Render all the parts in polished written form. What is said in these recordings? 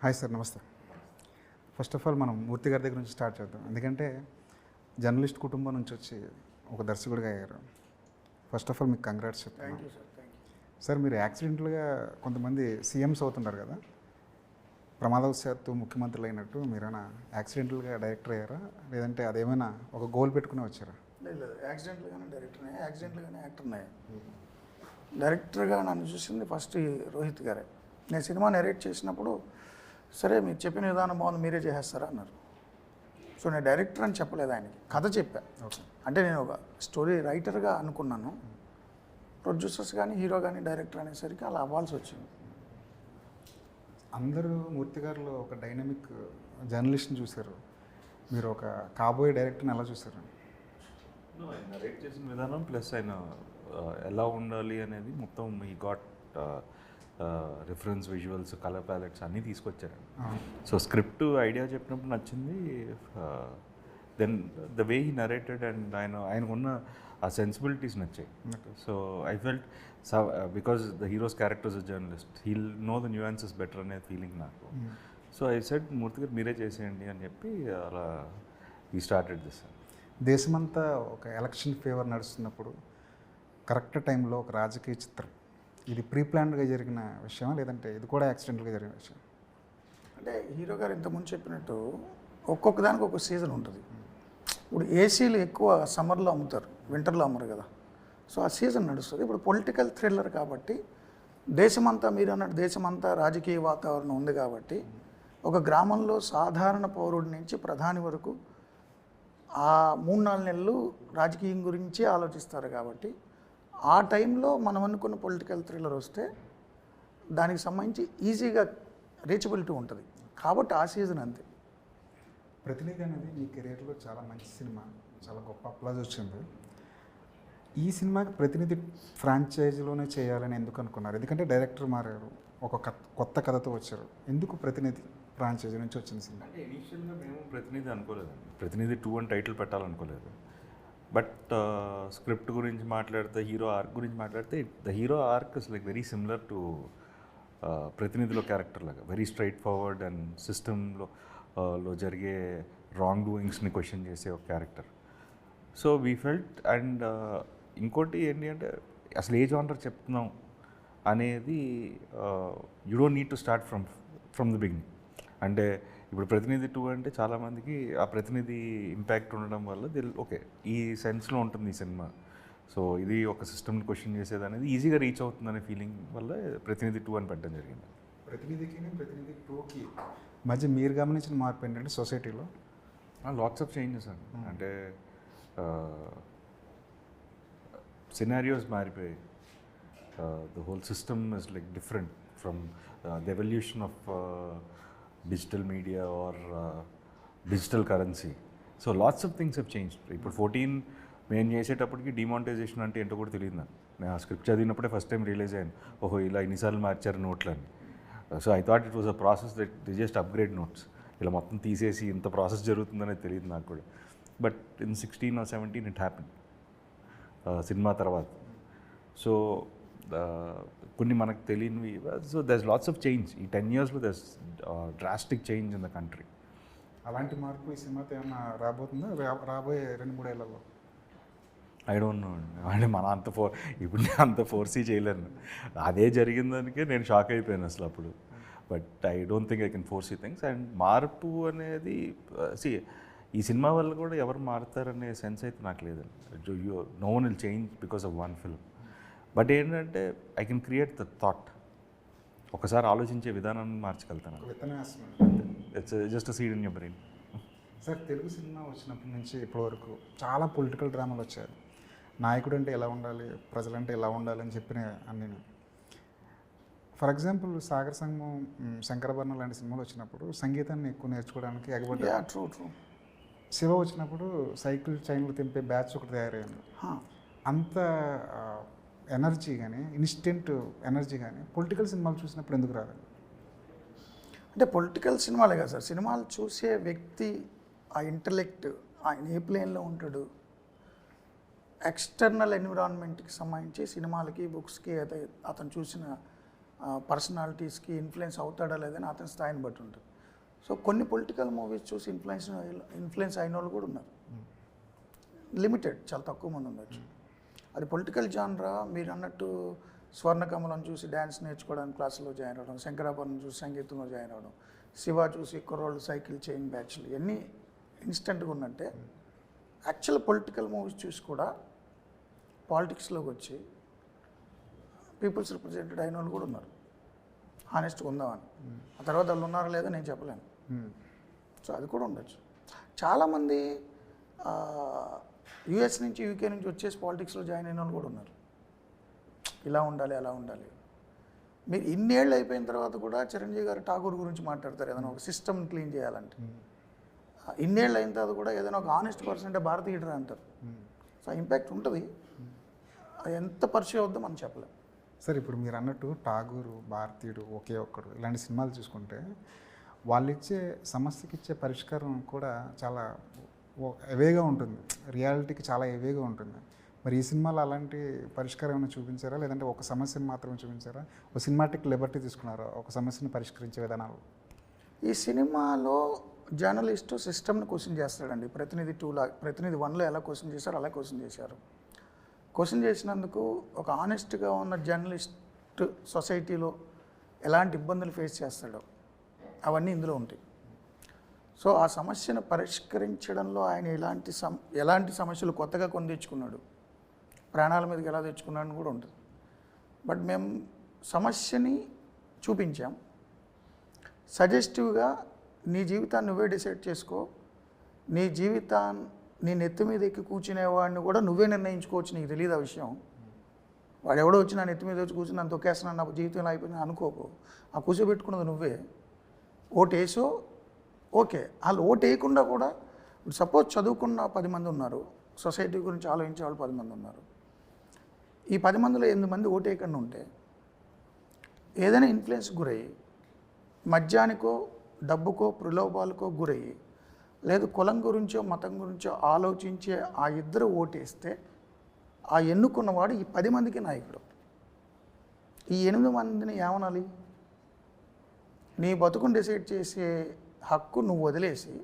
Hi sir, నమస్తే. First of all మనం మూర్తి గారి దగ్గర నుంచి స్టార్ట్ చేద్దాం. ఎందుకంటే జర్నలిస్ట్ కుటుంబం నుంచి వచ్చి ఒక దర్శకుడిగా అయ్యారు. ఫస్ట్ ఆఫ్ ఆల్ మీకు కంగ్రాట్స్ చెప్తాను. Thank you sir. Thank you. Sir, మీరు యాక్సిడెంటల్గా కొంతమంది సీఎంస్ అవుతున్నారు కదా, ప్రమాదవశాత్తు ముఖ్యమంత్రులు అయినట్టు మీరైనా యాక్సిడెంటల్గా డైరెక్టర్ అయ్యారా, లేదంటే అదేమైనా ఒక గోల్ పెట్టుకుని వచ్చారా? లేదు, యాక్సిడెంట్గానే డైరెక్టర్నే, యాక్సిడెంట్గానే యాక్టర్నే. డైరెక్టర్గా నన్ను చూసింది ఫస్ట్ రోహిత్ గారే. నేను సినిమా నెరేట్ చేసినప్పుడు, సరే మీరు చెప్పిన విధానం బాగుంది, మీరే చేసేస్తారా అన్నారు. సో నేను డైరెక్టర్ అని చెప్పలేదు ఆయనకి, కథ చెప్పా. ఓకే. అంటే నేను ఒక స్టోరీ రైటర్గా అనుకున్నాను. ప్రొడ్యూసర్స్ కానీ హీరో కానీ డైరెక్టర్ అనేసరికి అలా అవ్వాల్సి వచ్చింది. అందరూ మూర్తి గారిలో ఒక డైనమిక్ జర్నలిస్ట్ని చూశారు. మీరు ఒక కాబోయే డైరెక్టర్ని ఎలా చూశారు? ఆయన నరేట్ చేసిన విధానం ప్లస్ ఆయన ఎలా ఉండాలి అనేది మొత్తం ఈ got reference visuals, colour palettes అన్నీ తీసుకొచ్చారు. సో స్క్రిప్ట్ ఐడియా చెప్పినప్పుడు నచ్చింది. Then the way he narrated and ఆయనకున్న ఆ సెన్సిబిలిటీస్ నచ్చాయి. So I felt because the heroes characters journalist, he'll know the nuances better అనే ఫీలింగ్ నాకు. So I said Murthy garu మీరే చేసేయండి అని చెప్పి అలా ఈ స్టార్టెడ్ దిస్. దేశమంతా ఒక ఎలక్షన్ ఫేవర్ నడుస్తున్నప్పుడు కరెక్ట్ టైంలో ఒక రాజకీయ చిత్రం, ఇది ప్రీ ప్లాన్డ్గా జరిగిన విషయమా, లేదంటే ఇది కూడా యాక్సిడెంట్గా జరిగిన విషయం? అంటే హీరో గారు ఇంతకుముందు చెప్పినట్టు ఒక్కొక్క దానికి ఒక సీజన్ ఉంటుంది. ఇప్పుడు ఏసీలు ఎక్కువ సమ్మర్లో అమ్ముతారు, వింటర్లో అమ్మరు కదా. సో ఆ సీజన్ నడుస్తుంది. ఇప్పుడు పొలిటికల్ థ్రిల్లర్ కాబట్టి దేశమంతా, మీరు అన్నట్టు దేశమంతా రాజకీయ వాతావరణం ఉంది కాబట్టి ఒక గ్రామంలో సాధారణ పౌరుడి నుంచి ప్రధాని వరకు ఆ 3-4 నెలలు రాజకీయం గురించి ఆలోచిస్తారు. కాబట్టి ఆ టైంలో మనం అనుకున్న పొలిటికల్ థ్రిల్లర్ వస్తే దానికి సంబంధించి ఈజీగా రీచబిలిటీ ఉంటుంది. కాబట్టి ఆ సీజన్ అంతే. ప్రతినిధి అనేది మీ కెరీర్లో చాలా మంచి సినిమా, చాలా గొప్ప అప్లాజ్ వచ్చింది. ఈ సినిమాకి ప్రతినిధి ఫ్రాంచైజీలోనే చేయాలని ఎందుకు అనుకున్నారు? ఎందుకంటే డైరెక్టర్ మారారు, ఒక కొత్త కథతో వచ్చారు. ఎందుకు ప్రతినిధి ఫ్రాంచైజీ నుంచి వచ్చింది సినిమా? అంటే ఇనీషియల్గా మేము ప్రతినిధి అనుకోలేదండి, ప్రతినిధి 2 అని టైటిల్ పెట్టాలనుకోలేదు. బట్ స్క్రిప్ట్ గురించి మాట్లాడితే, హీరో ఆర్క్ గురించి మాట్లాడితే, the hero arc is like very similar to ప్రతినిధిలో క్యారెక్టర్ లాగా, వెరీ స్ట్రైట్ ఫార్వర్డ్ అండ్ సిస్టంలో జరిగే రాంగ్ డూయింగ్స్ని క్వశ్చన్ చేసే ఒక character. So we felt. And ఇంకోటి ఏంటి అంటే, అసలు ఏ జానర్ చెప్తున్నాం అనేది you don't need to start from the beginning. అంటే ఇప్పుడు ప్రతినిధి 2 అంటే చాలామందికి ఆ ప్రతినిధి ఇంపాక్ట్ ఉండడం వల్ల ఓకే ఈ సెన్స్లో ఉంటుంది ఈ సినిమా, సో ఇది ఒక సిస్టమ్ని క్వశ్చన్ చేసేది అనేది ఈజీగా రీచ్ అవుతుందనే ఫీలింగ్ వల్ల ప్రతినిధి 2 అని పెట్టడం జరిగింది. ప్రతినిధికి ప్రతినిధి 2కి మధ్య మీరు గమనించిన మార్పు ఏంటంటే సొసైటీలో లాట్స్ ఆఫ్ చేంజెస్ అండి. అంటే సినారియోస్ మారిపోయాయి. The whole system is like different from the evolution of digital media or digital currency. So lots of things have changed. ఇప్పుడు 14 మేము చేసేటప్పటికి డిమానిటైజేషన్ అంటే ఏంటో కూడా తెలియదు నాకు. నేను ఆ స్క్రిప్ట్ చదివినప్పుడే ఫస్ట్ టైం రియలైజ్ అయ్యాను, ఓహో ఇలా ఇన్నిసార్లు మార్చారు నోట్లని. So I thought it was a process that the just upgrade notes, ఇలా మొత్తం తీసేసి ఇంత ప్రాసెస్ జరుగుతుందనేది తెలియదు నాకు కూడా. But in 16 or 17 it happen సినిమా తర్వాత. సో కొన్ని మనకు తెలియనివి. So there's lots of change. ఈ 10 yearsలో there's drastic change in the country. అలాంటి మార్పు ఈ సినిమాతో ఏమన్నా రాబోతుందా రాబోయే 2-3 ఏళ్లలో? ఐ డోంట్ నో అండి. అంటే మన ఇప్పుడు నేను అంత ఫోర్సీ చేయలేను. అదే జరిగిందానికే నేను షాక్ అయిపోయాను అసలు అప్పుడు. But I don't think I can foresee things. And మార్పు అనేది ఈ సినిమా వల్ల కూడా ఎవరు మారుతారనే సెన్స్ అయితే నాకు లేదండి. No one will change because of one film. But ఏంటంటే I can create the thought. ఒకసారి ఆలోచించే విధానాన్ని మార్చగలుగుతాను. It's just seed in your brain. Sir, Telugu సినిమా వచ్చినప్పటి నుంచి ఇప్పటివరకు చాలా పొలిటికల్ డ్రామాలు వచ్చాయి. నాయకుడు అంటే ఎలా ఉండాలి, ప్రజలంటే ఎలా ఉండాలి అని చెప్పిన అన్నీ. ఫర్ ఎగ్జాంపుల్ సాగర్ సంగమం, శంకరభరణం లాంటి సినిమాలు వచ్చినప్పుడు సంగీతాన్ని ఎక్కువ నేర్చుకోవడానికి ఎగబడ్డా. ట్రూ. శివ వచ్చినప్పుడు సైకిల్ చైన్లు తెంపే బ్యాచ్ ఒకటి తయారైంది. అంత ఎనర్జీ కానీ, ఇన్స్టెంట్ ఎనర్జీ కానీ పొలిటికల్ సినిమాలు చూసినప్పుడు ఎందుకు రాదు? అంటే పొలిటికల్ సినిమాలే కదా సార్, సినిమాలు చూసే వ్యక్తి ఆ ఇంటలెక్ట్ ఆయన ఏ ప్లేన్లో ఉంటాడు, ఎక్స్టర్నల్ ఎన్విరాన్మెంట్కి సంబంధించి సినిమాలకి, బుక్స్కి అయితే అతను చూసిన పర్సనాలిటీస్కి ఇన్ఫ్లుయెన్స్ అవుతాడా లేదని అతని స్థాయిని బట్టి ఉంటుంది. సో కొన్ని పొలిటికల్ మూవీస్ చూసి ఇన్ఫ్లుయెన్స్ అయిన వాళ్ళు కూడా ఉన్నారు. లిమిటెడ్, చాలా తక్కువ మంది ఉండొచ్చు. అది పొలిటికల్ జాన్రా. మీరు అన్నట్టు స్వర్ణకమలం చూసి డ్యాన్స్ నేర్చుకోవడానికి క్లాసులో జాయిన్ అవ్వడం, శంకరాభరణం చూసి సంగీతంలో జాయిన్ అవ్వడం, శివ చూసి కుర్రోళ్ళు సైకిల్ చైన్ బ్యాచ్లు, ఇవన్నీ ఇన్స్టెంట్గా ఉన్నట్టే యాక్చువల్ పొలిటికల్ మూవీస్ చూసి కూడా పాలిటిక్స్లోకి వచ్చి పీపుల్స్ రిప్రజెంటెడ్ అయిన వాళ్ళు కూడా ఉన్నారు, హానెస్ట్గా ఉందామని. ఆ తర్వాత వాళ్ళు ఉన్నారో లేదో నేను చెప్పలేను. సో అది కూడా ఉండొచ్చు. చాలామంది యూఎస్ నుంచి యూకే నుంచి వచ్చేసి పాలిటిక్స్లో జాయిన్ అయిన వాళ్ళు కూడా ఉన్నారు. ఇలా ఉండాలి, అలా ఉండాలి. మీరు ఇన్నేళ్ళు అయిపోయిన తర్వాత కూడా చిరంజీవి గారు ఠాగూర్ గురించి మాట్లాడతారు, ఏదైనా ఒక సిస్టమ్ క్లీన్ చేయాలంటే. ఇన్నేళ్ళు అయిన తర్వాత కూడా ఏదైనా ఒక ఆనెస్ట్ పర్సన్ అంటే భారతీయుడు అంటారు. సో ఇంపాక్ట్ ఉంటుంది. అది ఎంత పరిచయం అవుద్దో మనం చెప్పలేం. సార్, ఇప్పుడు మీరు అన్నట్టు ఠాగూరు, భారతీయుడు, ఒకే ఒక్కడు ఇలాంటి సినిమాలు చూసుకుంటే వాళ్ళు ఇచ్చే సమస్యకి ఇచ్చే పరిష్కారం కూడా చాలా ఎవేగా ఉంటుంది, రియాలిటీకి చాలా ఎవేగా ఉంటుంది. మరి ఈ సినిమాలో అలాంటి పరిష్కారం ఏమైనా చూపించారా, లేదంటే ఒక సమస్యను మాత్రమే చూపించారా? ఒక సినిమాటిక్ లిబర్టీ తీసుకున్నారా ఒక సమస్యను పరిష్కరించే విధానాలు? ఈ సినిమాలో జర్నలిస్టు సిస్టమ్ని క్వశ్చన్ చేస్తాడండి. ప్రతినిధి 2 ప్రతినిధి 1లో ఎలా క్వశ్చన్ చేశారో అలా క్వశ్చన్ చేశారు. క్వశ్చన్ చేసినందుకు ఒక ఆనెస్ట్గా ఉన్న జర్నలిస్ట్ సొసైటీలో ఎలాంటి ఇబ్బందులు ఫేస్ చేస్తాడో అవన్నీ ఇందులో ఉంటాయి. సో ఆ సమస్యను పరిష్కరించడంలో ఆయన ఎలాంటి సమస్యలు కొత్తగా కొని తెచ్చుకున్నాడు, ప్రాణాల మీదకి ఎలా తెచ్చుకున్నాడని కూడా ఉంటుంది. బట్ మేము సమస్యని చూపించాం. సజెస్టివ్గా నీ జీవితాన్ని నువ్వే డిసైడ్ చేసుకో, నీ జీవితాన్ని నీ నెత్తి మీద ఎక్కి కూర్చునేవాడిని కూడా నువ్వే నిర్ణయించుకోవచ్చు, నీకు తెలియదు ఆ విషయం. వాడు ఎవడో వచ్చి నా నెత్తి మీద వచ్చి కూర్చుని నన్ను తొక్కేస్తున్నాను, నా జీవితంలో అయిపోయింది అనుకోకు. ఆ కూర్చోబెట్టుకున్నది నువ్వే. ఓటు వేసో ఓకే, వాళ్ళు ఓటు వేయకుండా కూడా ఇప్పుడు సపోజ్ చదువుకున్న 10 మంది ఉన్నారు, సొసైటీ గురించి ఆలోచించే వాళ్ళు 10 మంది ఉన్నారు. ఈ 10 మందిలో 8 మంది ఓటు వేయకుండా ఉంటే ఏదైనా ఇన్ఫ్లుయెన్స్ గురయ్యి మద్యానికో డబ్బుకో ప్రలోభాలకో గురయ్యి లేదు కులం గురించో మతం గురించో ఆలోచించే ఆ ఇద్దరు ఓటేస్తే ఆ ఎన్నుకున్నవాడు ఈ 10 మందికి నాయకుడు. ఈ 8 మందిని ఏమనాలి? నీ బతుకుని డిసైడ్ చేసే హక్కు నువ్వు వదిలేసి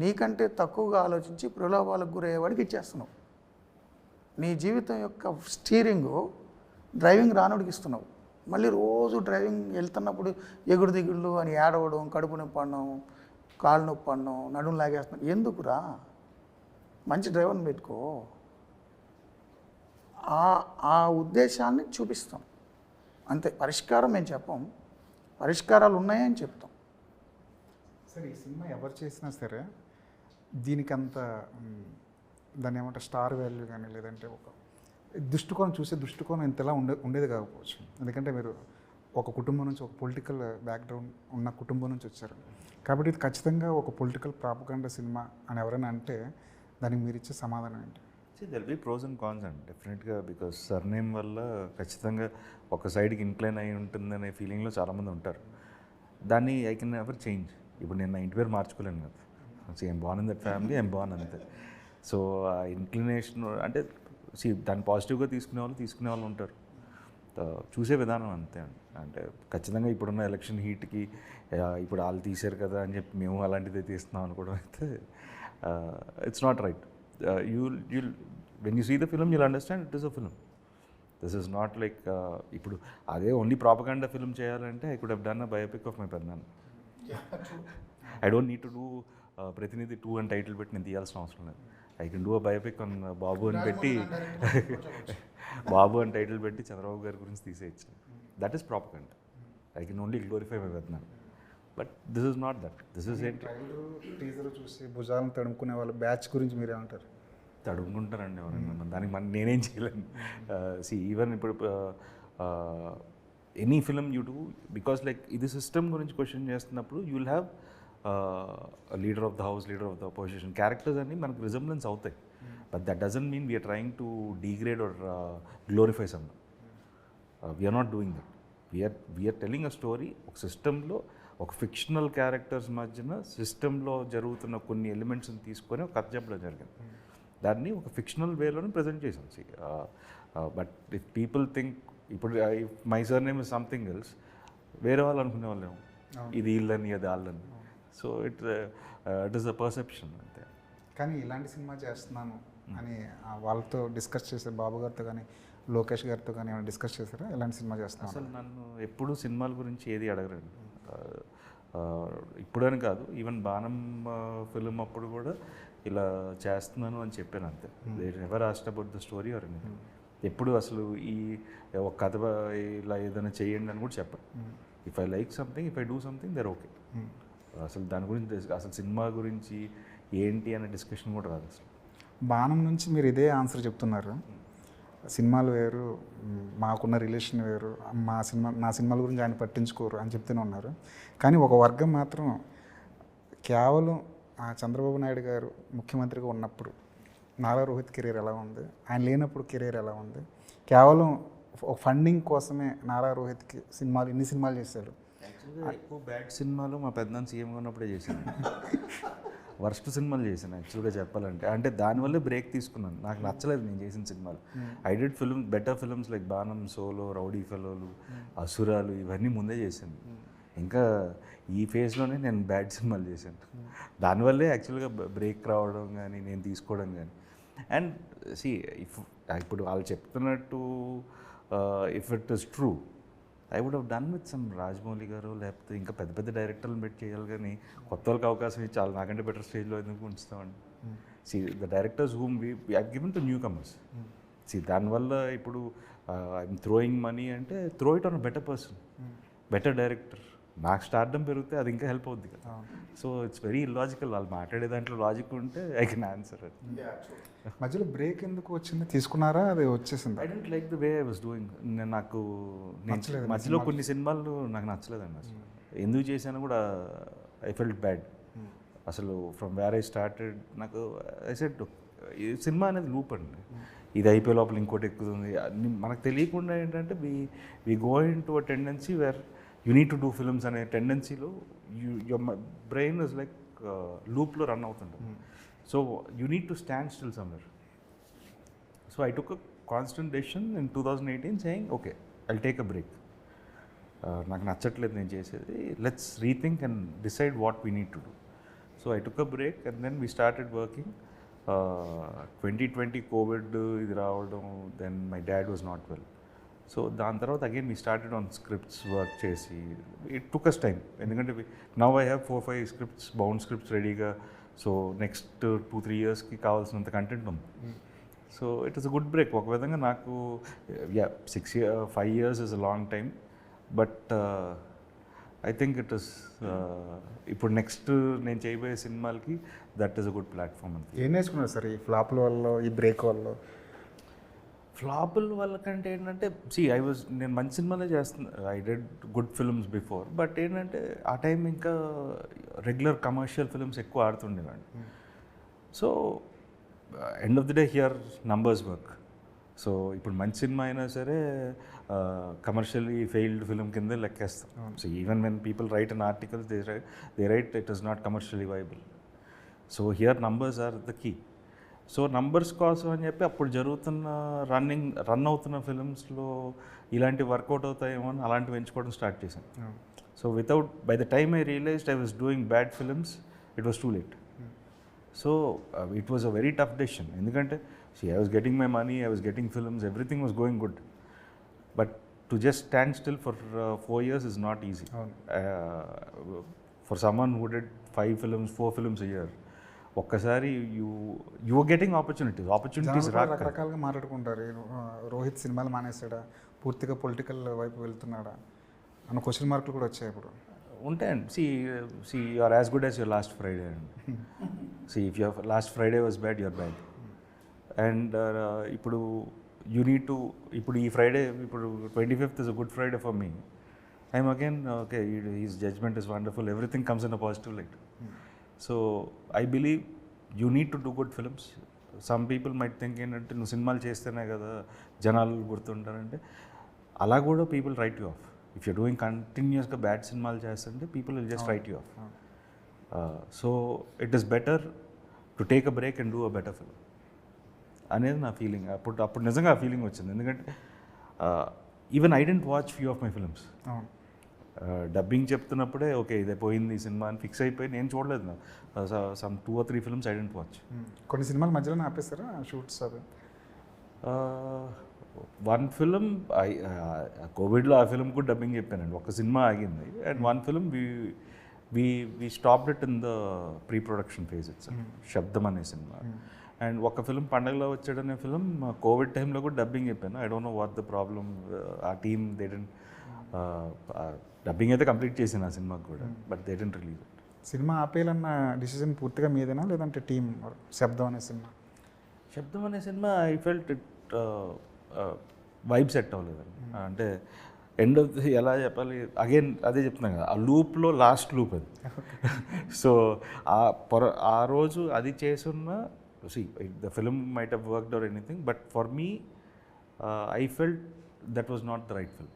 నీకంటే తక్కువగా ఆలోచించి ప్రలోభాలకు గురయ్యేవాడికి ఇచ్చేస్తున్నావు. నీ జీవితం యొక్క స్టీరింగు డ్రైవింగ్ రానుడికి ఇస్తున్నావు. మళ్ళీ రోజు డ్రైవింగ్ వెళ్తున్నప్పుడు ఎగుడు దిగుళ్ళు అని ఏడవడం, కడుపు నొప్పి అనడం, కాళ్ళు నొప్పి అనడం, నడుము లాగేస్తున్నాం. ఎందుకురా? మంచి డ్రైవర్ని పెట్టుకో. ఆ ఉద్దేశాన్ని చూపిస్తాం అంతే. పరిష్కారం మేము చెప్పం, పరిష్కారాలు ఉన్నాయని చెప్తాం. సరే, ఈ సినిమా ఎవరు చేసినా సరే దీనికి దాన్ని ఏమంటే స్టార్ వాల్యూ కానీ లేదంటే ఒక దృష్టికోణం ఇంతలా ఉండేది కాకపోవచ్చు. ఎందుకంటే మీరు ఒక కుటుంబం నుంచి, ఒక పొలిటికల్ బ్యాక్గ్రౌండ్ ఉన్న కుటుంబం నుంచి వచ్చారు కాబట్టి ఇది ఖచ్చితంగా ఒక పొలిటికల్ ప్రాపగండా సినిమా అని ఎవరైనా అంటే దానికి మీరు ఇచ్చే సమాధానం ఏంటి? There'll be pros and cons అండి డెఫినెట్గా. బికాస్ సర్నేమ్ వల్ల ఖచ్చితంగా ఒక సైడ్కి ఇంక్లైన్ అయి ఉంటుందనే ఫీలింగ్లో చాలామంది ఉంటారు. దాన్ని ఐ కెన్ ఎవర్ చేంజ్. ఇప్పుడు నేను నా ఇంటి పేరు మార్చుకోలేను కదా. I'm born in that family, I'm born అంతే. సో ఆ ఇంక్లినేషన్ అంటే దాన్ని పాజిటివ్గా తీసుకునే వాళ్ళు ఉంటారు. చూసే విధానం అంతే అండి. అంటే ఖచ్చితంగా ఇప్పుడున్న ఎలక్షన్ హీట్కి ఇప్పుడు వాళ్ళు తీశారు కదా అని చెప్పి మేము అలాంటిదే తీస్తున్నాం అనుకోవడం అయితే it's not right. When you see the film you'll understand it is a film. This is not like ఇప్పుడు అదే ఓన్లీ ప్రాపగండా ఫిల్మ్ చేయాలంటే I could have done a biopic of my పెద్దనాన్న. I don't need to do Prathinidhi 2 అని title పెట్టి నేను తీయాల్సిన అవసరం లేదు. I can do a biopic on Babu అని పెట్టి బాబు అని టైటిల్ పెట్టి చంద్రబాబు గారి గురించి తీసేయచ్చు. That is propaganda. I can only glorify my పెద్దనాన్న. But this is not that. This is ఏంటి? టీజర్ చూసి భుజాలను తడుముకునే వాళ్ళ బ్యాచ్ గురించి మీరేమంటారు? తడుముకుంటారండి ఎవరైనా, దానికి నేనేం చేయలేను. ఈవెన్ ఇప్పుడు any film you do, because like ఇది సిస్టమ్ గురించి క్వశ్చన్ చేస్తున్నప్పుడు you will have leader of the house, leader of the opposition characters అన్ని మనకు రిజంబ్లెన్స్ అవుతాయి. But that doesn't mean we're trying to degrade or glorify some. We're not doing that. We're telling a story. ఒక సిస్టంలో ఒక fictional characters మధ్యన సిస్టంలో జరుగుతున్న కొన్ని ఎలిమెంట్స్ని తీసుకొని ఒక కథ చెప్పడం జరిగింది. దాన్ని ఒక ఫిక్షనల్ వేలోనే ప్రజెంట్ చేసాం. బట్ ఇఫ్ పీపుల్ థింక్ ఇప్పుడు my sir name is something else, వేరే వాళ్ళు అనుకునే వాళ్ళేమో ఇది వీళ్ళని అది వాళ్ళని. So it is a perception అంతే. కానీ ఇలాంటి సినిమా చేస్తున్నాను అని వాళ్ళతో డిస్కస్ చేశారు, బాబు గారితో కానీ లోకేష్ గారితో కానీ ఏమైనా డిస్కస్ చేశారా ఇలాంటి సినిమా చేస్తున్నాను? అసలు నన్ను ఎప్పుడు సినిమాల గురించి ఏది అడగరండి. ఇప్పుడని కాదు, ఈవెన్ బాణం ఫిలిం అప్పుడు కూడా ఇలా చేస్తున్నాను అని చెప్పాను అంతే. They never asked about the story or anything. ఎప్పుడు అసలు ఈ ఒక కథ ఇలా ఏదైనా చేయండి అని కూడా చెప్పాను. If I like something, if I do something there okay. అసలు దాని గురించి అసలు సినిమా గురించి ఏంటి అనే డిస్కషన్ కూడా రాదు అసలు. బాణం నుంచి మీరు ఇదే ఆన్సర్ చెప్తున్నారు, సినిమాలు వేరు, మాకున్న రిలేషన్ వేరు, నా సినిమాల గురించి ఆయన పట్టించుకోరు అని చెప్తూనే ఉన్నారు. కానీ ఒక వర్గం మాత్రం కేవలం చంద్రబాబు నాయుడు గారు ముఖ్యమంత్రిగా ఉన్నప్పుడు నారా రోహిత్ కెరీర్ ఎలా ఉంది, ఆయన లేనప్పుడు కెరీర్ ఎలా ఉంది, కేవలం ఒక ఫండింగ్ కోసమే నారా రోహిత్కి ఇన్ని సినిమాలు చేశాడు. యాక్చువల్గా ఎక్కువ బ్యాడ్ సినిమాలు మా పెద్దనాన్న సీఎంగా ఉన్నప్పుడే చేశాను. వర్స్ట్ సినిమాలు చేశాను యాక్చువల్గా చెప్పాలంటే. అంటే దానివల్లే బ్రేక్ తీసుకున్నాను. నాకు నచ్చలేదు నేను చేసిన సినిమాలు. I did better films like బాణం, సోలో, రౌడీ ఫెలోలు, అసురాలు, ఇవన్నీ ముందే చేశాను. ఇంకా ఈ ఫేజ్లోనే నేను బ్యాడ్ సినిమాలు చేశాను. దానివల్లే యాక్చువల్గా బ్రేక్ రావడం కానీ నేను తీసుకోవడం కానీ. అండ్ ఇప్పుడు వాళ్ళు చెప్తున్నట్టు if it is true, I would have done with some Rajamouli garu, లేకపోతే ఇంకా పెద్ద పెద్ద డైరెక్టర్లను పెట్టి చేయాలి. కానీ కొత్త వాళ్ళకి అవకాశం ఇచ్చి వాళ్ళు నాకంటే బెటర్ స్టేజ్లో ఎందుకు ఉంచుతామండి. The directors whom we have given to newcomers. దానివల్ల ఇప్పుడు ఐఎమ్ థ్రోయింగ్ మనీ అంటే throw it on a better person, better director. నాకు స్టార్డమ్ పెరిగితే అది ఇంకా హెల్ప్ అవుద్ది కదా. So it's very illogical. వాళ్ళు మాట్లాడే దాంట్లో లాజిక్ ఉంటే ఐ కెన్ ఆన్సర్ అది. మధ్యలో బ్రేక్ ఎందుకు వచ్చింది, తీసుకున్నారా అది వచ్చేసింది? I don't like the way I was doing. నాకు మధ్యలో కొన్ని సినిమాలు నాకు నచ్చలేదండి అసలు. ఎందుకు చేశాను కూడా ఐ ఫెల్ట్ బ్యాడ్. అసలు ఫ్రమ్ వేర్ ఐ స్టార్టెడ్ నాకు ఐ సెడ్ ఈ సినిమా అనేది లూప్ అండి. ఇది అయిపోయే లోపల ఇంకోటి ఎక్కుతుంది. మనకు తెలియకుండా ఏంటంటే we go into a tendency where you need to do films అనే టెండెన్సీలో యువర్ బ్రెయిన్ ఇస్ లైక్ లూప్లో రన్ అవుతుంటుంది. So you need to stand still somewhere. So I took a constant decision in 2018 saying okay I'll take a break. నాకు నచ్చట్లేదు నేను చేసేది, let's rethink and decide what we need to do. So I took a break and then we started working. 2020 COVID ఇది రావడం, then my dad was not well. So దాని తర్వాత again we started on scripts work చేసి it took us time. ఎందుకంటే now I have 4-5 scripts, bound scripts రెడీగా. So next 2-3 ఇయర్స్కి కావాల్సినంత content ఉంది. So it is a good break ఒక విధంగా. నాకు 5 years is a long time, but I think it is ఇప్పుడు నెక్స్ట్ నేను చేయబోయే సినిమాలకి that is a good platform అంతే. ఏం నేర్చుకున్నారు సార్ ఈ ఫ్లాప్ల వల్ల, ఈ బ్రేక్ వల్ల? ఫ్లాపుల వల్ల కంటే ఏంటంటే నేను మంచి సినిమాలే చేస్తున్నా. I did good films before, but ఏంటంటే ఆ టైం ఇంకా రెగ్యులర్ కమర్షియల్ ఫిల్మ్స్ ఎక్కువ ఆడుతుండేవాడిని. So end of the day here numbers work. So ఇప్పుడు మంచి సినిమా అయినా సరే కమర్షియలీ ఫెయిల్డ్ ఫిల్మ్ కింద లెక్కేస్తాం. So even when people write an article they write it is not commercially viable. So here numbers are the key. So numbers కోసం అని చెప్పి అప్పుడు జరుగుతున్న రన్ అవుతున్న ఫిల్మ్స్లో ఇలాంటి వర్కౌట్ అవుతాయేమో అని అలాంటివి ఎంచుకోవడం స్టార్ట్ చేశాను. So by the time I realized I was doing bad films, it was too late. So it was a very tough decision. ఎందుకంటే I was getting my money, I was getting films, everything was going good. But to just stand still for 4 years is not easy. For someone who did 5 films, 4 films a year, ఒక్కసారి you are getting opportunities రకరకాలుగా మాట్లాడుకుంటారు. రోహిత్ సినిమాలు మానేసాడా, పూర్తిగా political వైపు వెళ్తున్నాడా అన్న question మార్కులు కూడా వచ్చాయి ఇప్పుడు. ఉంటాయండి. See you are as good as your last Friday అండి. See if your last Friday was bad, your bad. And ఇప్పుడు యూ నీడ్ టు, ఇప్పుడు ఈ ఫ్రైడే, ఇప్పుడు 25th is a good Friday for me. I'm again okay, his judgement is wonderful, everything comes in a positive light. So I believe you need to do good films. Some people might think ఏంటంటే నువ్వు సినిమాలు చేస్తేనే కదా జనాలు గుర్తుంటారంటే, అలా కూడా people right you of. If you doing కంటిన్యూస్గా bad సినిమాలు చేస్తుంటే people will just right you of. So it is better to take a break and do a better film అనేది నా ఫీలింగ్. అప్పుడు నిజంగా ఆ ఫీలింగ్ వచ్చింది. ఎందుకంటే even I didn't watch few of my films. అవును. డబ్బింగ్ చెప్తున్నప్పుడే ఓకే ఇదే పోయింది ఈ సినిమా అని ఫిక్స్ అయిపోయి నేను చూడలేదు. Some 2 or 3 films I dent watch. కొన్ని సినిమాలు మధ్యలోనే ఆపేస్తారా షూట్స్ అవి? వన్ ఫిలిం కోవిడ్లో ఆ ఫిలిం కూడా డబ్బింగ్ చెప్పానండి. ఒక సినిమా ఆగింది and one film we stopped it in the pre production phase it's, Sabdham అనే సినిమా. అండ్ ఒక ఫిలిం పండగలో వచ్చాడనే ఫిలిం కోవిడ్ టైంలో కూడా డబ్బింగ్ చెప్పాను. I don't know what the problem. ఆ టీమ్ దే డెంట్ డబ్బింగ్ అయితే కంప్లీట్ చేసాను ఆ సినిమాకి కూడా, but they didn't release it. సినిమా ఆపేయాలన్న డిసిజన్ పూర్తిగా మీదేనా లేదంటే టీం? శబ్దం అనే సినిమా శబ్దం అనే సినిమా I felt it vibe set అవ్వలేదండి. అంటే ఎండ్ ఆఫ్ ది ఎలా చెప్పాలి, అగైన్ అదే చెప్తున్నాను కదా, ఆ లూప్లో లాస్ట్ లూప్ అది. సో ఆ రోజు అది చేసున్న the film might have worked or anything, but for me I felt that was not the right film.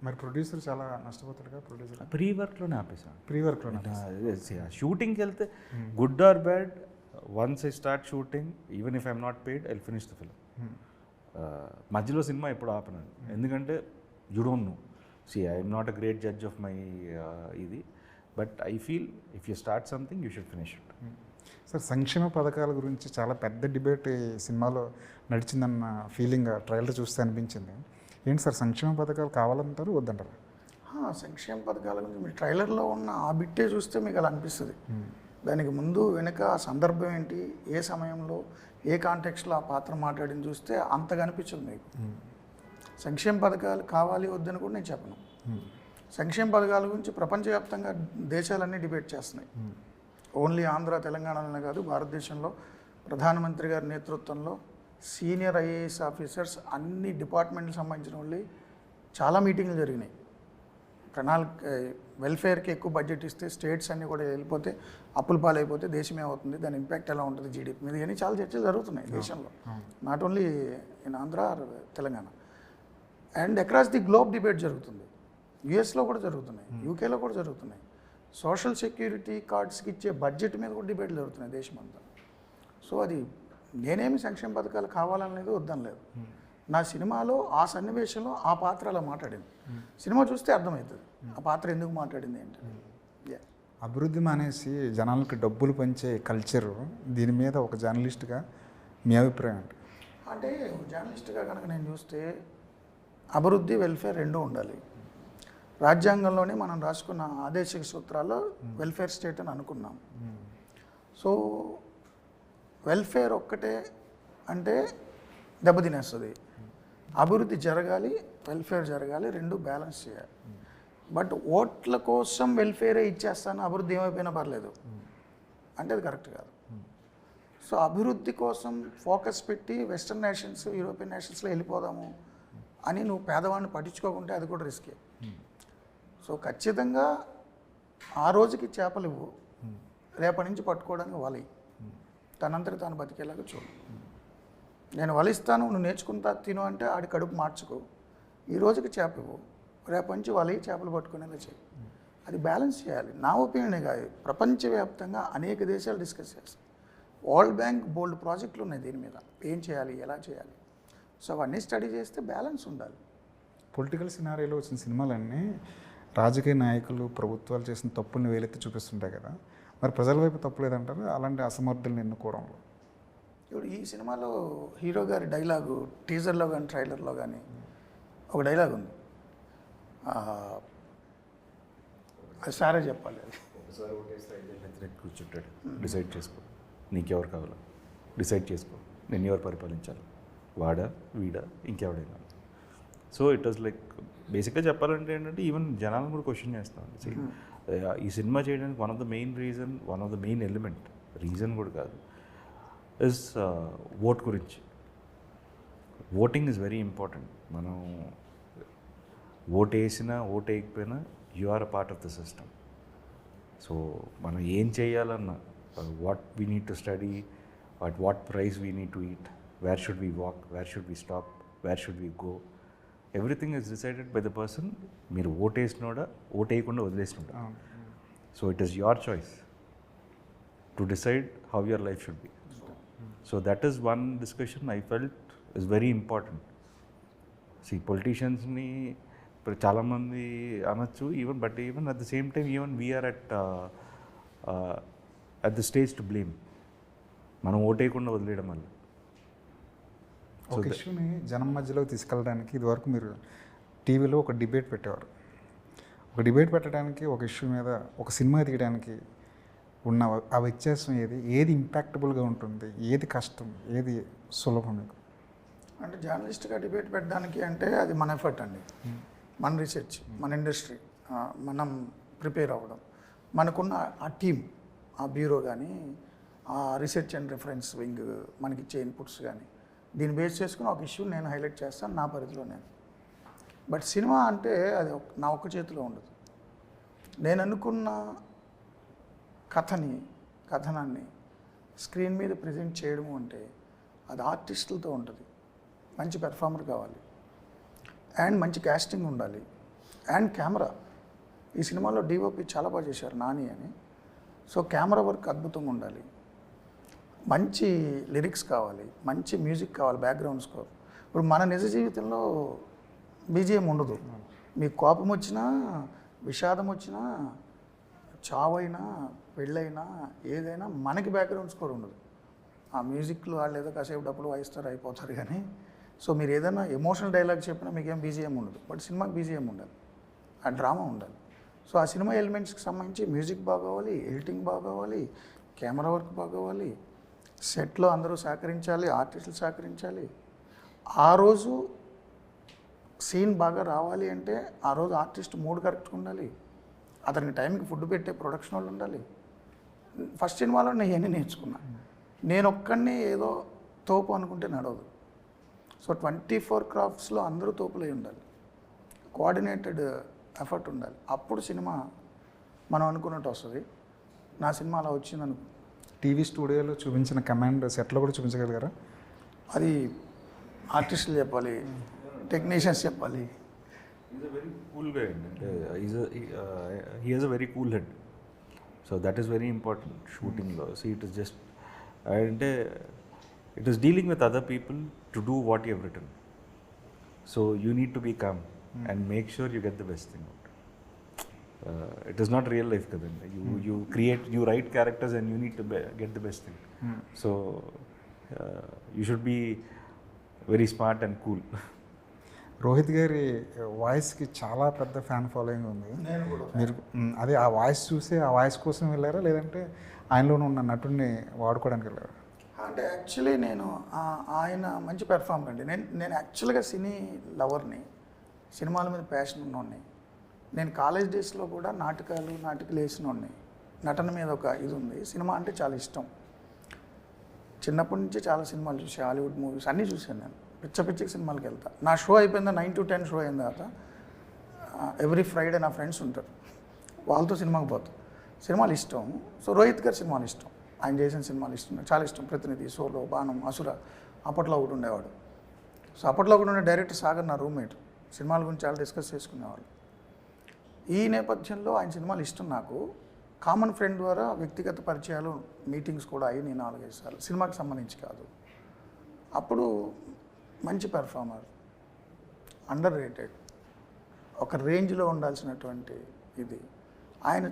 మరి ప్రొడ్యూసర్ చాలా నష్టపోతాడుగా. ప్రొడ్యూసర్ ప్రీ వర్క్లోనే ఆపేసాను. ప్రీ వర్క్లోనే షూటింగ్కి వెళ్తే good or bad, once I start shooting even if I'm not paid I will finish the film. మధ్యలో సినిమా ఎప్పుడు ఆపనండి, ఎందుకంటే you don't know. I'm not a great judge of my ఇది, but I feel if you start something you should finish it. Sir, సంక్షేమ పథకాల గురించి చాలా పెద్ద డిబేట్ ఈ సినిమాలో నడిచిందన్న ఫీలింగ్ ట్రైలర్ చూస్తే అనిపించింది. ఏంటి సార్, సంక్షేమ పథకాలు కావాలంటారు వద్దంటారు? సంక్షేమ పథకాల గురించి మీరు ట్రైలర్లో ఉన్న ఆ బిట్టే చూస్తే మీకు అలా అనిపిస్తుంది. దానికి ముందు వెనుక ఆ సందర్భం ఏంటి, ఏ సమయంలో ఏ కాంటెక్స్లో ఆ పాత్ర మాట్లాడింది చూస్తే అంతగా అనిపించదు మీకు. సంక్షేమ పథకాలు కావాలి వద్దని కూడా నేను చెప్పను. సంక్షేమ పథకాల గురించి ప్రపంచవ్యాప్తంగా దేశాలన్నీ డిబేట్ చేస్తున్నాయి. ఓన్లీ ఆంధ్ర తెలంగాణలోనే కాదు, భారతదేశంలో ప్రధానమంత్రి గారి నేతృత్వంలో సీనియర్ ఐఏఎస్ ఆఫీసర్స్ అన్ని డిపార్ట్మెంట్కి సంబంధించిన వాళ్ళు చాలా మీటింగ్లు జరిగినాయి. ప్రణాళిక వెల్ఫేర్కి ఎక్కువ బడ్జెట్ ఇస్తే స్టేట్స్ అన్నీ కూడా వెళ్ళిపోతే అప్పుల పాలైపోతే దేశం ఏమవుతుంది, దాని ఇంపాక్ట్ ఎలా ఉంటుంది జీడిపి మీద, ఇవన్నీ చాలా చర్చలు జరుగుతున్నాయి దేశంలో, not only in Andhra Telangana. And across the globe debate జరుగుతుంది. యుఎస్లో కూడా జరుగుతున్నాయి, యూకేలో కూడా జరుగుతున్నాయి. సోషల్ సెక్యూరిటీ కార్డ్స్కి ఇచ్చే బడ్జెట్ మీద కూడా డిబేట్లు జరుగుతున్నాయి దేశమంతా. సో అది నేనేమి సంక్షేమ పథకాలు కావాలనేది వద్దనలేదు. నా సినిమాలో ఆ సన్నివేశంలో ఆ పాత్ర అలా మాట్లాడింది. సినిమా చూస్తే అర్థమవుతుంది ఆ పాత్ర ఎందుకు మాట్లాడింది ఏంటి. అభివృద్ధి మానేసి జనాలకు డబ్బులు పంచే కల్చరు, దీని మీద ఒక జర్నలిస్ట్గా మీ అభిప్రాయం ఏంటి? అంటే ఒక జర్నలిస్ట్గా కనుక నేను చూస్తే అభివృద్ధి వెల్ఫేర్ రెండూ ఉండాలి. రాజ్యాంగంలోనే మనం రాసుకున్న ఆదేశిక సూత్రాల్లో వెల్ఫేర్ స్టేట్ అని అనుకున్నాం. సో వెల్ఫేర్ ఒక్కటే అంటే దెబ్బతినేస్తుంది. అభివృద్ధి జరగాలి, వెల్ఫేర్ జరగాలి, రెండు బ్యాలెన్స్ చేయాలి. బట్ ఓట్ల కోసం వెల్ఫేరే ఇచ్చేస్తాను, అభివృద్ధి ఏమైపోయినా పర్లేదు అంటే అది కరెక్ట్ కాదు. సో అభివృద్ధి కోసం ఫోకస్ పెట్టి వెస్టర్న్ నేషన్స్, యూరోపియన్ నేషన్స్లో వెళ్ళిపోదాము అని నువ్వు పేదవాడిని పట్టించుకోకుంటే అది కూడా రిస్కే. సో ఖచ్చితంగా ఆ రోజుకి చేపలు ఇవ్వు, రేపటి నుంచి పట్టుకోవడానికి వలై, తనంతటి తాను బతికేలాగా చూడు. నేను వలిస్తాను, నువ్వు నేర్చుకుంటా తిను అంటే ఆడి కడుపు మార్చుకో. ఈ రోజుకి చేప ఇవ్వు, రేపటి నుంచి వలై చేపలు పట్టుకునేలా చేయి. అది బ్యాలెన్స్ చేయాలి. నా ఒపీనియనే కాదు, ప్రపంచవ్యాప్తంగా అనేక దేశాలు డిస్కస్ చేస్తాయి. వరల్డ్ బ్యాంక్ బోల్డ్ ప్రాజెక్టులు ఉన్నాయి దీని మీద, ఏం చేయాలి, ఎలా చేయాలి. సో అవన్నీ స్టడీ చేస్తే బ్యాలెన్స్ ఉండాలి. పొలిటికల్ సినారియోలో వచ్చిన సినిమాలన్నీ రాజకీయ నాయకులు, ప్రభుత్వాలు చేసిన తప్పుల్ని వేలెత్తి చూపిస్తుంటాయి కదా, మరి ప్రజల వైపు తప్పు లేదంటారు అలాంటి అసమర్థులను ఎన్నుకోవడంలో? ఇప్పుడు ఈ సినిమాలో హీరో గారి డైలాగు టీజర్లో కానీ ట్రైలర్లో కానీ ఒక డైలాగ్ ఉంది, అది సారే చెప్పాలి. అది కూర్చుంటాడు, డిసైడ్ చేసుకో నీకెవరు కావాలో డిసైడ్ చేసుకో, నేను ఎవరు పరిపాలించాలి, వాడా వీడా ఇంకెవడైనా. సో ఇట్ వాజ్ లైక్ బేసిక్గా చెప్పాలంటే ఏంటంటే ఈవెన్ జనాలను కూడా క్వశ్చన్ చేస్తాం. ఈ సినిమా చేయడానికి one of the main reason, one of the main element, reason కూడా కాదు, ఇస్ ఓట్ గురించి. Voting is very important. మనం ఓట్ వేసినా ఓట్ వేయకపోయినా you are a part of the system. So మనం ఏం చేయాలన్నా, what we need to study, at what price we need to eat, where should we walk, where should we stop, where should we go, everything is decided by the person. మీరు vote వేసినోడా vote వేయకుండా వదిలేసినోడా. So it is your choice to decide how your life should be. So that is one discussion I felt is very important. పొలిటీషియన్స్ని ఇప్పుడు చాలామంది అనొచ్చు even, but even at the same time even we're at the stage to blame. మనం ఓటేయకుండా వదిలేయడం వల్ల. ఒక ఇష్యూని జనం మధ్యలోకి తీసుకెళ్ళడానికి ఇదివరకు మీరు టీవీలో ఒక డిబేట్ పెట్టేవారు. ఒక డిబేట్ పెట్టడానికి, ఒక ఇష్యూ మీద ఒక సినిమా తీయడానికి ఉన్న ఆ వ్యత్యాసం ఏది ఇంపాక్టబుల్గా ఉంటుంది, ఏది కష్టం, ఏది సులభం మీకు? అంటే జర్నలిస్ట్గా డిబేట్ పెట్టడానికి అంటే అది మన ఎఫర్ట్ అండి, మన రీసెర్చ్, మన ఇండస్ట్రీ, మనం ప్రిపేర్ అవ్వడం, మనకున్న ఆ టీమ్, ఆ బ్యూరో కానీ, ఆ రీసెర్చ్ అండ్ రిఫరెన్స్ వింగ్ మనకిచ్చే ఇన్పుట్స్ కానీ, దీన్ని బేస్ చేసుకుని ఒక ఇష్యూ నేను హైలైట్ చేస్తాను నా పరిధిలో నేను. బట్ సినిమా అంటే అది నా ఒక్క చేతిలో ఉండదు. నేను అనుకున్న కథనాన్ని స్క్రీన్ మీద ప్రజెంట్ చేయడము అంటే అది ఆర్టిస్టులతో ఉంటుంది. మంచి పెర్ఫార్మర్ కావాలి, అండ్ మంచి క్యాస్టింగ్ ఉండాలి, అండ్ కెమెరా. ఈ సినిమాలో డిఓపి చాలా బాగా చేశారు, నాని అని. సో కెమెరా వర్క్ అద్భుతంగా ఉండాలి, మంచి లిరిక్స్ కావాలి, మంచి మ్యూజిక్ కావాలి, బ్యాక్గ్రౌండ్ స్కోర్. ఇప్పుడు మన నిజ జీవితంలో బీజిఎం ఉండదు. మీకు కోపం వచ్చినా, విషాదం వచ్చినా, చావైనా, పెళ్ళైనా, ఏదైనా మనకి బ్యాక్గ్రౌండ్ స్కోర్ ఉండదు. ఆ మ్యూజిక్లో వాళ్ళు ఏదో కాసేపు డబ్బులు వాయిస్తారు, అయిపోతారు. కానీ సో మీరు ఏదైనా ఎమోషనల్ డైలాగ్ చెప్పినా మీకేం బీజిఎం ఉండదు. బట్ సినిమాకి బీజిఎం ఉండాలి, ఆ డ్రామా ఉండాలి. సో ఆ సినిమా ఎలిమెంట్స్కి సంబంధించి మ్యూజిక్ బాగోవాలి, ఎడిటింగ్ బాగోవాలి, కెమెరా వర్క్ బాగోవాలి, సెట్లో అందరూ సహకరించాలి, ఆర్టిస్టులు సహకరించాలి. ఆ రోజు సీన్ బాగా రావాలి అంటే ఆ రోజు ఆర్టిస్ట్ మూడ్ కరెక్ట్గా ఉండాలి, అతనికి టైంకి ఫుడ్ పెట్టే ప్రొడక్షన్ వాళ్ళు ఉండాలి. ఫస్ట్ సినిమాలో నేను ఇవన్నీ నేర్చుకున్నా. నేను ఒక్కడిని ఏదో తోపు అనుకుంటే నడవదు. సో 24 క్రాఫ్ట్స్లో అందరూ తోపులై ఉండాలి, కోఆర్డినేటెడ్ ఎఫర్ట్ ఉండాలి. అప్పుడు సినిమా మనం అనుకున్నట్టు వస్తుంది. నా సినిమా అలా వచ్చింది అనుకో. టీవీ స్టూడియోలో చూపించిన కమాండ్ సెట్లో కూడా చూపించగలిగారా? అది ఆర్టిస్టులు చెప్పాలి, టెక్నీషియన్స్ చెప్పాలి. Is a very cool guy అంటే he has a very cool head. So that is very important షూటింగ్లో. సో ఇట్ ఇస్ జస్ట్ అంటే it is dealing with other people to do what you have written. So you need to be calm and make sure you get the best thing out. It is not real life కదండి. You write characters and you need to get the best thing. So you should be very smart and cool. Rohit గారి వాయిస్కి చాలా పెద్ద fan following ఉంది. నేను కూడా మీరు అదే ఆ వాయిస్ చూసి ఆ వాయిస్ కోసం వెళ్ళారా, లేదంటే ఆయనలోనే ఉన్న నటుడిని వాడుకోవడానికి వెళ్ళారా? అంటే యాక్చువల్లీ నేను ఆయన మంచి పెర్ఫార్మర్ అండి. నేను యాక్చువల్గా సినీ లవర్ని, సినిమాల మీద ప్యాషన్ ఉన్నోడిని. నేను కాలేజ్ డేస్లో కూడా నాటకాలు వేసినోడిని. నటన మీద ఒక ఇది ఉంది. సినిమా అంటే చాలా ఇష్టం. చిన్నప్పటి నుంచి చాలా సినిమాలు చూసి, హాలీవుడ్ మూవీస్ అన్నీ చూశాను నేను. పిచ్చకి సినిమాలకు వెళ్తా. నా షో అయిపోయిందా 9 to 10 షో అయిన తర్వాత ఎవ్రీ ఫ్రైడే నా ఫ్రెండ్స్ ఉంటారు, వాళ్ళతో సినిమాకి పోతాం. సినిమాలు ఇష్టం. సో రోహిత్ గారి సినిమాలు ఇష్టం, ఆయన చేసిన సినిమాలు ఇష్టం, చాలా ఇష్టం. ప్రతినిధి, సోలో, బాణం, అసుర. అప్పట్లో ఒకటి ఉండేవాడు. సో అప్పట్లో ఒకటి ఉండే డైరెక్టర్ సాగర్ నా రూమ్మేట్. సినిమాల గురించి చాలా డిస్కస్ చేసుకునేవాళ్ళు. ఈ నేపథ్యంలో ఆయన సినిమాలు ఇష్టం నాకు. కామన్ ఫ్రెండ్ ద్వారా వ్యక్తిగత పరిచయాలు, మీటింగ్స్ కూడా అయ్యి నేను 4-5 సార్లు, సినిమాకి సంబంధించి కాదు. అప్పుడు మంచి పెర్ఫార్మర్, అండర్ రేటెడ్, ఒక రేంజ్లో ఉండాల్సినటువంటి ఇది. ఆయన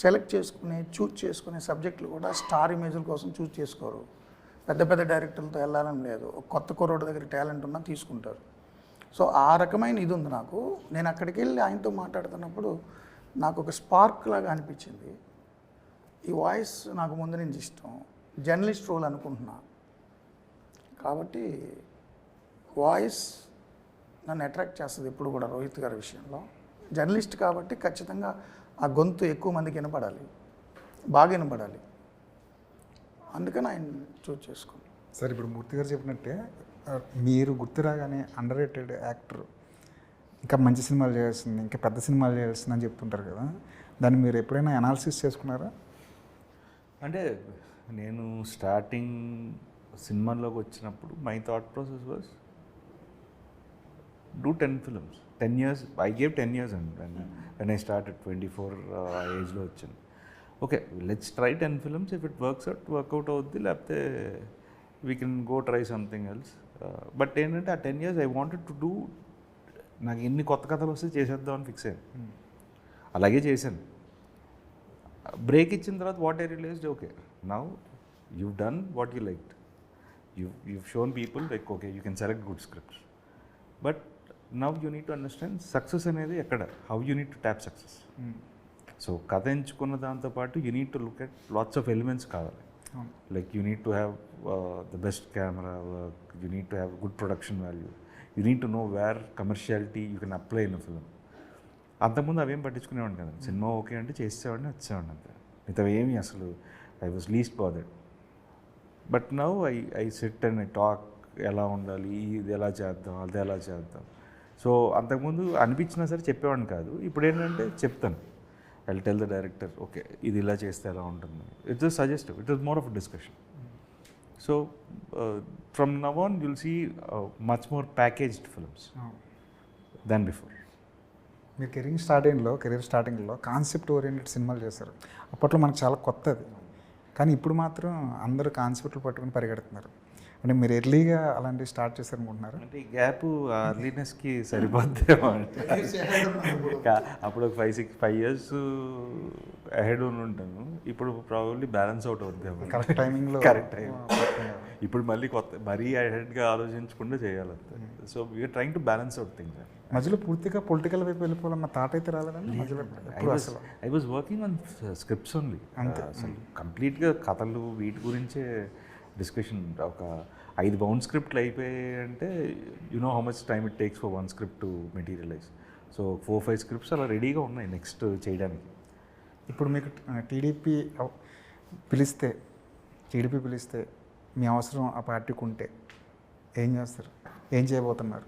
సెలెక్ట్ చూజ్ చేసుకునే సబ్జెక్టులు కూడా స్టార్ ఇమేజ్ల కోసం చూజ్ చేసుకోరు. పెద్ద పెద్ద డైరెక్టర్లతో వెళ్ళాలని లేదు, ఒక కొత్త కుర్రోడి దగ్గర టాలెంట్ ఉన్నా తీసుకుంటారు. సో ఆ రకమైన ఇది ఉంది నాకు. నేను అక్కడికి వెళ్ళి ఆయనతో మాట్లాడుతున్నప్పుడు నాకు ఒక స్పార్క్ లాగా అనిపించింది. ఈ వాయిస్ నాకు ముందు నుంచి ఇష్టం, జర్నలిస్ట్ రోల్ అనుకుంటున్నా. కాబట్టి వాయిస్ నన్ను అట్రాక్ట్ చేస్తుంది ఎప్పుడు కూడా రోహిత్ గారి విషయంలో. జర్నలిస్ట్ కాబట్టి ఖచ్చితంగా ఆ గొంతు ఎక్కువ మందికి వినపడాలి, బాగా వినపడాలి. అందుకని ఆయన చూజ్ చేసుకున్నాను. సరే, ఇప్పుడు మూర్తి గారు చెప్పినట్టే మీరు గుర్తు రాగానే అండర్ రేటెడ్ యాక్టర్, ఇంకా మంచి సినిమాలు చేయాల్సింది, ఇంకా పెద్ద సినిమాలు చేయాల్సింది అని చెప్తుంటారు కదా, దాన్ని మీరు ఎప్పుడైనా అనాలిసిస్ చేసుకున్నారా? అంటే నేను స్టార్టింగ్ సినిమాల్లోకి వచ్చినప్పుడు my thought process was do 10 films. 10 years, I gave 10 years and when I started 24 ఏజ్లో వచ్చాను. Okay, let's try 10 films. If it work out అవుద్ది, లేకపోతే we can go try something else. But ఏంటంటే ఆ 10 years I wanted to do నాకు ఎన్ని కొత్త కథలు వస్తే చేసేద్దామని ఫిక్స్ అయ్యాను. అలాగే చేశాను. బ్రేక్ ఇచ్చిన తర్వాత what I realised, okay now you done what you liked, you've shown people like okay you can select good scripts, but now you need to understand success అనేది ఎక్కడ, how you need to tap success. So కథ ఎంచుకున్న దాంతోపాటు you need to look at lots of elements కావాలి. Like you need to have the best camera work, you need to have good production value, you need to know where commerciality you can apply in a film. అంతకుముందు అవేం పట్టించుకునేవాడిని కదా, cinema okay అంటే చేసేవాడిని వచ్చేవాడిని అంతే, మిగతా ఏమి అసలు I was least bothered. But now I SIT and I talk, ఎలా ఉండాలి, ఇది ఎలా చేద్దాం, అది ఎలా చేద్దాం. సో అంతకుముందు అనిపించినా సరే చెప్పేవాడిని కాదు, ఇప్పుడు ఏంటంటే చెప్తాను. I tell the director okay ఇది ఇలా చేస్తే ఎలా ఉంటుంది, it's suggestive, it is more of discussion. So from now on you'll see much more packaged films than before. మీరు కెరీర్ స్టార్టింగ్లో కాన్సెప్ట్ ఓరియంటెడ్ సినిమాలు చేశారు. అప్పట్లో మనకు చాలా కొత్తది, కానీ ఇప్పుడు మాత్రం అందరూ కాన్సెప్ట్లు పట్టుకుని పరిగెడుతున్నారు. అంటే మీరు ఎర్లీగా అలాంటివి స్టార్ట్ చేశారనుకుంటున్నారు? అంటే ఈ గ్యాప్ అర్లీనెస్కి సరిపోద్దేమో అంటే అప్పుడు ఒక 5 years అహెడ్ ఉంటాను, ఇప్పుడు ప్రాబబ్లీ బ్యాలెన్స్ అవుట్ అవుద్దేమో. కరెక్ట్ టైమింగ్లో కరెక్ట్ టైం. ఇప్పుడు మళ్ళీ మరీ అహెడ్గా ఆలోచించకుండా చేయాలి. So we're trying to balance out things. మధ్యలో పూర్తిగా పొలిటికల్ వైపు వెళ్ళిపోవాలన్న థాట్ అయితే రాలేదండి మధ్యలో? I was working on scripts only. అసలు కంప్లీట్గా కథలు వీటి గురించే డిస్కషన్. ఒక 5 బౌండ్ స్క్రిప్ట్లు అయిపోయాయంటే you know how much time it takes for 1 script to materialise. So 4-5 scripts అలా రెడీగా ఉన్నాయి నెక్స్ట్ చేయడానికి. ఇప్పుడు మీకు టీడీపీ పిలిస్తే మీ అవసరం ఆ పార్టీకి ఉంటే ఏం చేస్తారు, ఏం చేయబోతున్నారు?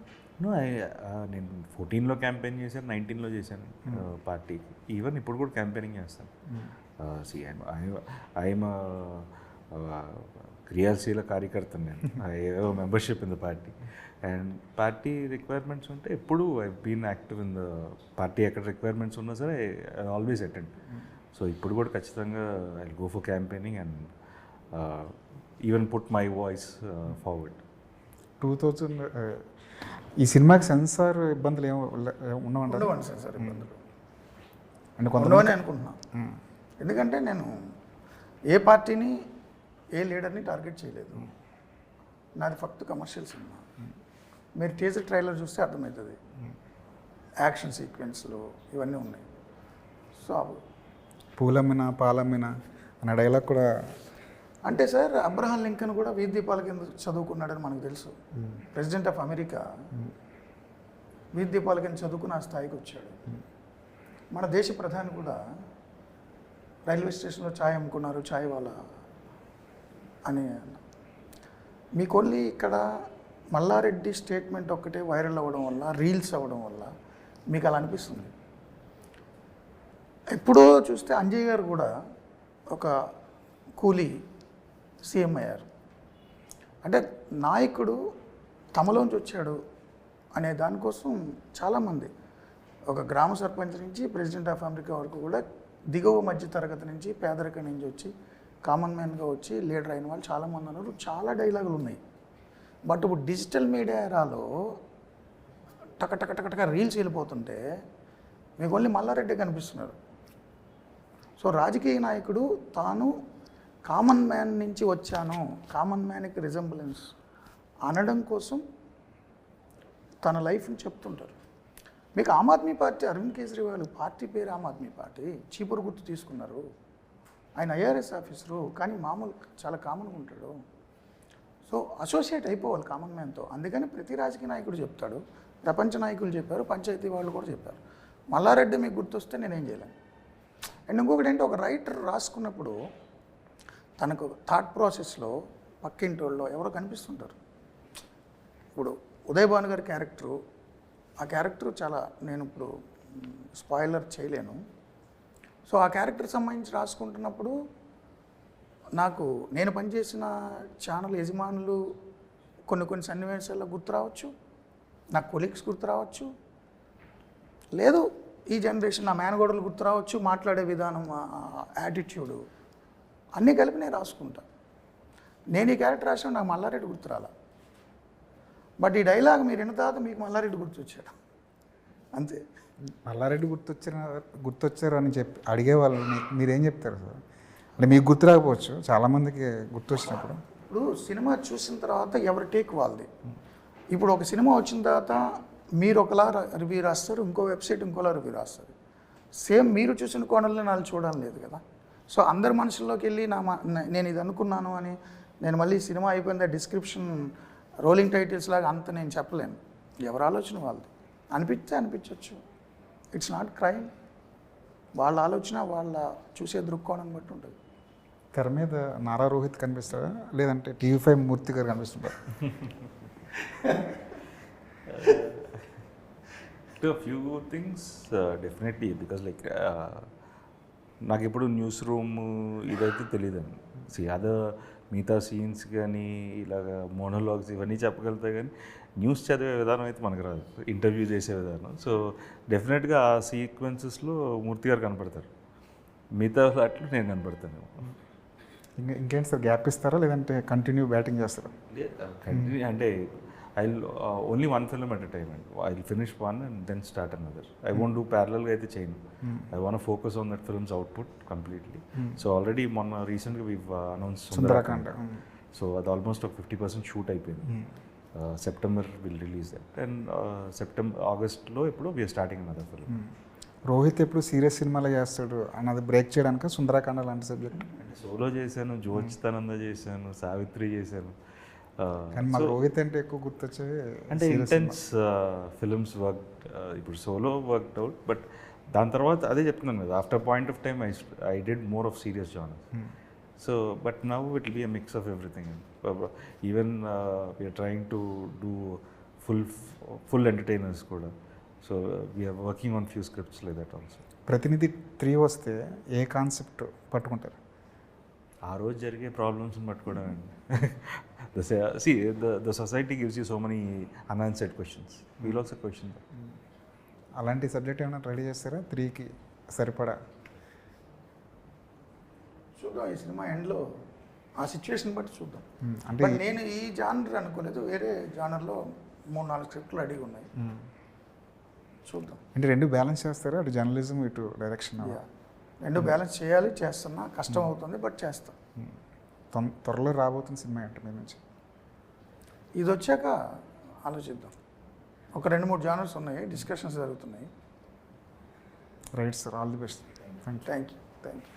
నేను 14లో క్యాంపెయిన్ చేశాను, 19లో చేశాను పార్టీకి. ఈవెన్ ఇప్పుడు కూడా క్యాంపెయినింగ్ చేస్తాను. ఐఎమ్ క్రియాశీల కార్యకర్త, నేను ఏదో membership in the party. And party requirements ఉంటే ఎప్పుడు I been active in the party. ఎక్కడ రిక్వైర్మెంట్స్ ఉన్నా సరే ఐ ఆల్వేస్ అటెండ్. సో ఇప్పుడు కూడా ఖచ్చితంగా I go for campaigning and even put my voice forward. 2000 ఈ సినిమాకి సెన్సార్ ఇబ్బందులు ఉండవంటారు? సెన్సార్ ఇబ్బందులు అంటే కొంతమంది అనుకుంటున్నాను. ఎందుకంటే నేను ఏ పార్టీని ఏ లీడర్ని టార్గెట్ చేయలేదు. నాది ఫక్త్ కమర్షియల్ సినిమా. మీరు టీజర్ ట్రైలర్ చూస్తే అర్థమవుతుంది. యాక్షన్ సీక్వెన్స్లు ఇవన్నీ ఉన్నాయి. సో పూలమ్మిన పాలమ్మిన అన్న డైలాగ్ కూడా అంటే సార్, అబ్రహాం లింకన్ కూడా వీధి దీపాల కింద చదువుకున్నాడని మనకు తెలుసు. ప్రెసిడెంట్ ఆఫ్ అమెరికా వీధి దీపాల కింద చదువుకుని ఆ స్థాయికి వచ్చాడు. మన దేశ ప్రధాని కూడా రైల్వే స్టేషన్లో ఛాయ్ అమ్ముకున్నారు, ఛాయ్ వాళ్ళ అని. మీకు ఓన్లీ ఇక్కడ మల్లారెడ్డి స్టేట్మెంట్ ఒక్కటే వైరల్ అవ్వడం వల్ల, రీల్స్ అవ్వడం వల్ల మీకు అలా అనిపిస్తుంది. ఎప్పుడో చూస్తే అంజయ్ గారు కూడా ఒక కూలీ సీఎం అయ్యారు. అంటే నాయకుడు తమలోంచి వచ్చాడు అనే దానికోసం చాలామంది, ఒక గ్రామ సర్పంచ్ నుంచి ప్రెసిడెంట్ ఆఫ్ అమెరికా వరకు కూడా దిగువ మధ్య తరగతి నుంచి, పేదరికం నుంచి వచ్చి కామన్ మ్యాన్గా వచ్చి లీడర్ అయిన వాళ్ళు చాలామంది ఉన్నారు. చాలా డైలాగులు ఉన్నాయి. బట్ ఇప్పుడు డిజిటల్ మీడియా ఎరాలో టక రీల్స్ వెళ్ళిపోతుంటే మీకు ఓన్లీ మల్లారెడ్డి కనిపిస్తున్నారు. సో రాజకీయ నాయకుడు తాను కామన్ మ్యాన్ నుంచి వచ్చాను, కామన్ మ్యాన్కి రిజంబులెన్స్ అనడం కోసం తన లైఫ్ని చెప్తుంటారు. మీకు ఆమ్ ఆద్మీ పార్టీ, అరవింద్ కేజ్రీవాల్ పార్టీ పేరు ఆమ్ ఆద్మీ పార్టీ, చీపురు గుర్తు తీసుకున్నారు. ఆయన ఐఆర్ఎస్ ఆఫీసరు, కానీ మామూలు చాలా కామన్గా ఉంటాడు. సో అసోసియేట్ అయిపోవాలి కామన్ మ్యాన్తో. అందుకని ప్రతి రాజకీయ నాయకుడు చెప్తాడు, ప్రపంచ నాయకులు చెప్పారు, పంచాయతీ వాళ్ళు కూడా చెప్పారు. మల్లారెడ్డి మీకు గుర్తొస్తే నేనేం చేయలేను. అండ్ ఇంకొకటి ఏంటి, ఒక రైటర్ రాసుకున్నప్పుడు తనకు థాట్ ప్రాసెస్లో పక్కింటి వాళ్ళు ఎవరో కనిపిస్తుంటారు. ఇప్పుడు ఉదయ్ భాను గారి క్యారెక్టరు, ఆ క్యారెక్టర్ చాలా, నేను ఇప్పుడు స్పాయిలర్ చేయలేను. సో ఆ క్యారెక్టర్ సంబంధించి రాసుకుంటున్నప్పుడు నాకు నేను పనిచేసిన ఛానల్ యజమానులు కొన్ని సన్నివేశాల్లో గుర్తు రావచ్చు, నా కొలీగ్స్ గుర్తు రావచ్చు, లేదు ఈ జనరేషన్ నా మేనగోడలు గుర్తు రావచ్చు, మాట్లాడే విధానం, యాటిట్యూడు అన్నీ కలిపి నేను రాసుకుంటా. నేను ఈ క్యారెక్టర్ రాసిన నాకు మల్లారెడ్డి గుర్తు రాలా. బట్ ఈ డైలాగ్ మీరు విన్న తర్వాత మీకు మల్లారెడ్డి గుర్తు వచ్చాడు. అంతే. మల్లారెడ్డి గుర్తొచ్చారు అని చెప్పి అడిగే వాళ్ళని మీరేం చెప్తారు సార్? అంటే మీకు గుర్తు రాకపోవచ్చు, చాలామందికి గుర్తొచ్చినప్పుడు. ఇప్పుడు సినిమా చూసిన తర్వాత ఎవరి టేక్ వాళ్ళది. ఇప్పుడు ఒక సినిమా వచ్చిన తర్వాత మీరు ఒకలా రివ్యూ రాస్తారు, ఇంకో వెబ్సైట్ ఇంకోలా రివ్యూ రాస్తారు. సేమ్ మీరు చూసిన కోణంలో నాకు చూడాలని లేదు కదా. సో అందరి మనుషుల్లోకి వెళ్ళి నేను ఇది అనుకున్నాను అని నేను మళ్ళీ సినిమా అయిపోయిందా డిస్క్రిప్షన్ రోలింగ్ టైటిల్స్ లాగా అంత నేను చెప్పలేను. ఎవరి ఆలోచన వాళ్ళది. అనిపిస్తే అనిపించవచ్చు, ఇట్స్ నాట్ క్రైమ్. వాళ్ళ ఆలోచన వాళ్ళ చూసే దృక్కోణం బట్టి ఉంటుంది. తెర మీద నారా రోహిత్ కనిపిస్తాడా, లేదంటే TV5 మూర్తి గారు కనిపిస్తుంటారు? To a few things, definitely, because like నాకు ఇప్పుడు న్యూస్ రూమ్ ఇదైతే తెలియదండి. అదర్ మిగతా సీన్స్ కానీ ఇలాగ మోనోలాగ్స్ ఇవన్నీ చెప్పగలుగుతాయి, కానీ న్యూస్ చదివే విధానం అయితే మనకు రాదు, ఇంటర్వ్యూ చేసే విధానం. సో డెఫినెట్గా ఆ సీక్వెన్సెస్లో మూర్తి గారు కనపడతారు, మిగతా అట్లు నేను కనపడతాను. ఇంకేంటి సార్, గ్యాప్ ఇస్తారా లేదంటే కంటిన్యూ బ్యాటింగ్ చేస్తారా? కంటిన్యూ అంటే I'll only one film at a time, and I'll finish one and then start another. I won't do parallel ga aithe cheyanu. I want to focus on that film's output completely. So already recently we've announced Sundarakanda. So అది almost ఒక 50% shoot అయిపోయింది. September will release that, and ఆగస్ట్లో ఎప్పుడు we're starting another film. Rohit ఎప్పుడు serious సినిమాలో చేస్తాడు అన్నది break చేయడానికి సుందరకాండ లాంటి సబ్జెక్ట్. అంటే సోలో చేశాను, జోచితానంద చేశాను, సావిత్రి చేశాను. కానీ మాకు రోహిత్ అంటే ఎక్కువ గుర్తొచ్చేవి అంటే ఇంటెన్స్ ఫిల్మ్స్ వర్క్. ఇప్పుడు సోలో వర్క్డ్ అవుట్, బట్ దాని తర్వాత అదే చెప్తున్నాను కదా, after point of time I did more of serious genres. So but now it will be a mix of everything. Even we're trying to do full entertainers కూడా. So we're working on few scripts like that also. ప్రతినిధి 3 వస్తే ఏ concept పట్టుకుంటారు? ఆ రోజు జరిగే ప్రాబ్లమ్స్ని పట్టుకోవడం అండి. The society gives you so many unanswered questions. We'll also question that. అలాంటి సబ్జెక్ట్ ఏమైనా రెడీ చేస్తారా 3కి సరిపడా? చూద్దాం ఈ సినిమా ఎండ్లో ఆ సిచ్యువేషన్ బట్టి చూద్దాం. అంటే బట్ నేను ఈ జానర్ అనుకోలేదు, వేరే జానర్లో 3-4 స్క్రిప్ట్లు రెడీగా ఉన్నాయి. చూద్దాం. అంటే 2 బ్యాలెన్స్ చేస్తారా, అటు జర్నలిజం ఇటు డైరెక్షన్? 2 బ్యాలెన్స్ చేయాలి, చేస్తున్నా. కష్టం అవుతుంది బట్ చేస్తా. త్వరలో రాబోతున్న సినిమా ఏంటి మీ నుంచి? ఇది వచ్చాక ఆలోచిద్దాం. ఒక 2-3 జానర్స్ ఉన్నాయి, డిస్కషన్స్ జరుగుతున్నాయి. Right sir, all the best. Thank you. Thank you.